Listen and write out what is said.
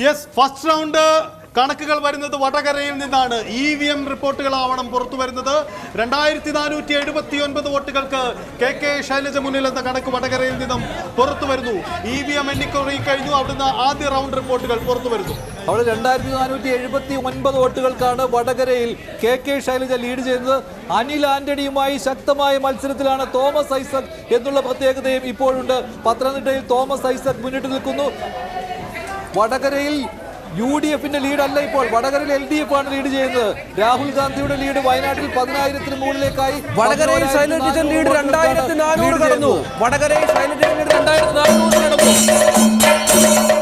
Yes, first round കണക്കുകൾ വരുന്നത് വടകരയിൽ നിന്നാണ്. EVM റിപ്പോർട്ടുകളാവണം പുറത്തു വരുന്നത്. 2479 വോട്ടുകൾക്ക് KK ശൈലജ മുന്നിൽ എന്ന കണക്ക് വടകരയിൽ നിന്നും പുറത്തു വരുന്നു. EVM എണ്ണിക്കുറി കഴിഞ്ഞു. അവിടുന്ന് ആദ്യ റൗണ്ട് റിപ്പോർട്ടുകൾ പുറത്തു വരുന്നു. അവിടെ 2479 വോട്ടുകൾക്കാണ് വടകരയിൽ KK ശൈലജ ലീഡ് ചെയ്യുന്നത്. അനിൽ ആന്റണിയുമായി ശക്തമായ മത്സരത്തിലാണ് തോമസ് ഐസക് എന്നുള്ള പ്രത്യേകതയും ഇപ്പോഴുണ്ട്. പത്തനംതിട്ടയിൽ തോമസ് ഐസക് മുന്നിട്ട് നിൽക്കുന്നു. വടകരയിൽ UDFിന്റെ ലീഡ് അല്ല, ഇപ്പോൾ വടകരയിൽ LDF ആണ് ലീഡ് ചെയ്യുന്നത്. രാഹുൽ ഗാന്ധിയുടെ ലീഡ് വയനാട്ടിൽ 10,000-ന് മുകളിലേക്കായി. വടകരയിൽ ശൈലജ ലീഡ് 2400 കടന്നു. വടകരയിൽ ശൈലജ ലീഡ് 2400 കടന്നു.